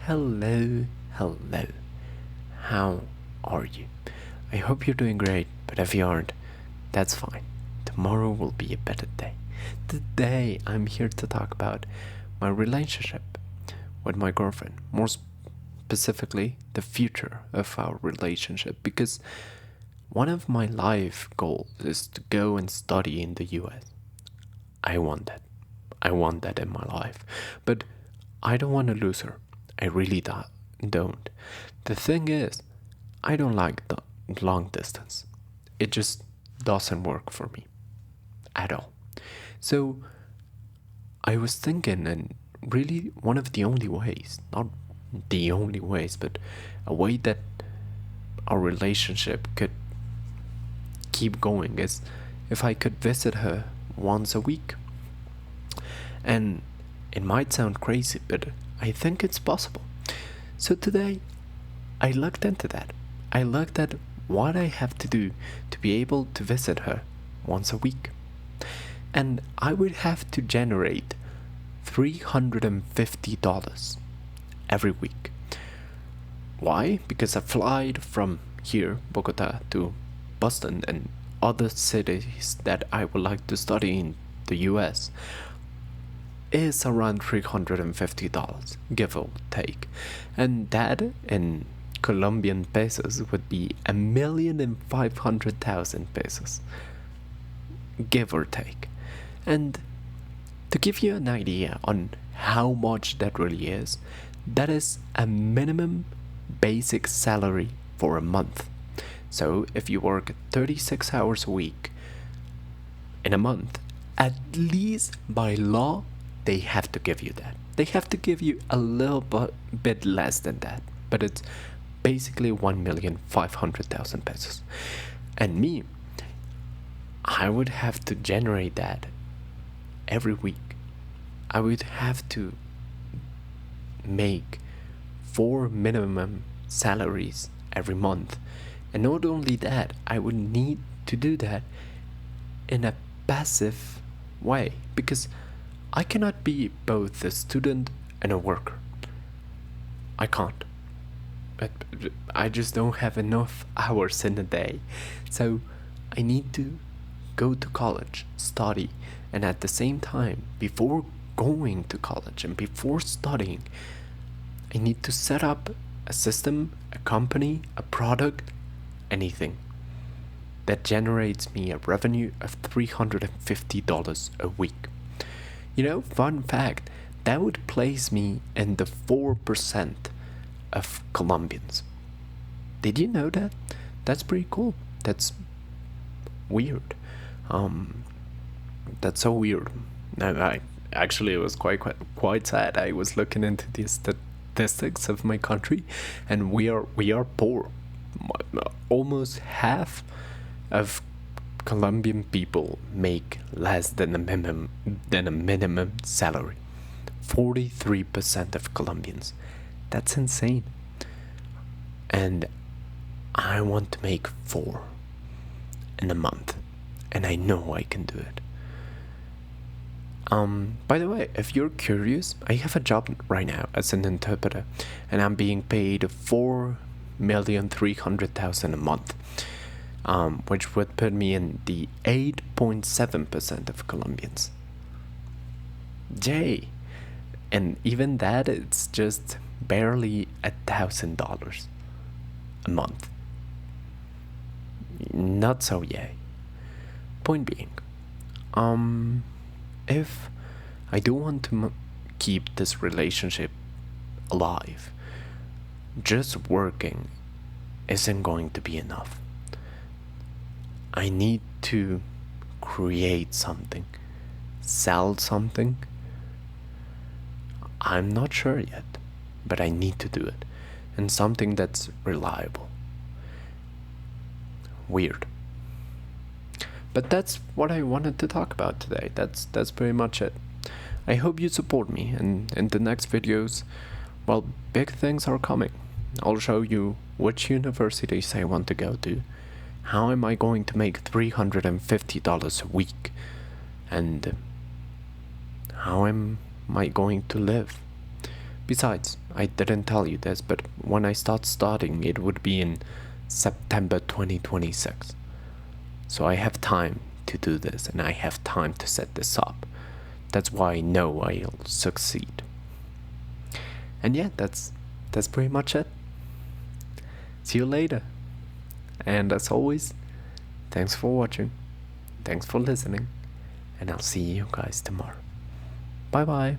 Hello, hello. How are you? I hope you're doing great, but if you aren't, that's fine. Tomorrow will be a better day. Today, I'm here to talk about my relationship with my girlfriend, more specifically, the future of our relationship, because one of my life goals is to go and study in the US. I want that. I want that in my life. But I don't want to lose her. I really don't. The thing is, I don't like the long distance. It just doesn't work for me at all. So I was thinking, and really one of the only ways, not the only ways, but a way that our relationship could keep going is if I could visit her once a week. And it might sound crazy, but I think it's possible. So today, I looked into that. I looked at what I have to do to be able to visit her once a week. And I would have to generate $350 every week. Why? Because a flight from here, Bogota, to Boston and other cities that I would like to study in the US is around $350, give or take. And that in Colombian pesos would be 1,500,000 pesos, give or take. And to give you an idea on how much that really is, that is a minimum basic salary for a month. So if you work 36 hours a week in a month, at least by law, they have to give you that. They have to give you a little bit less than that, but it's basically 1,500,000 pesos. And me, I would have to generate that every week. I would have to make 4 minimum salaries every month. And not only that, I would need to do that in a passive way, because I cannot be both a student and a worker. I can't. I just don't have enough hours in a day. So I need to go to college, study, and at the same time, before going to college and before studying, I need to set up a system, a company, a product, anything that generates me a revenue of $350 a week. You know, fun fact, that would place me in the 4% of Colombians. Did you know that? That's pretty cool. That's weird. That's so weird. And I actually, it was quite sad. I was looking into the statistics of my country, and we are poor. Almost half of Colombian people make less than a minimum salary. 43% of Colombians. That's insane. And I want to make 4 in a month, and I know I can do it. By the way, if you're curious, I have a job right now as an interpreter, and I'm being paid 4,300,000 a month. Which would put me in the 8.7% of Colombians. Yay! And even that, it's just barely $1,000 a month. Not so yay. Point being, if I do want to keep this relationship alive, just working isn't going to be enough. I need to create something, sell something. I'm not sure yet, but I need to do it, and something that's reliable. Weird. But that's what I wanted to talk about today. That's pretty much it. I hope you support me, and in the next videos, well, big things are coming. I'll show you which universities I want to go to. How am I going to make $350 a week? And how am I going to live? Besides, I didn't tell you this, but when I start studying, it would be in September 2026. So I have time to do this, and I have time to set this up. That's why I know I'll succeed. And yeah, that's pretty much it. See you later. And as always, thanks for watching. Thanks for listening. And I'll see you guys tomorrow. Bye bye.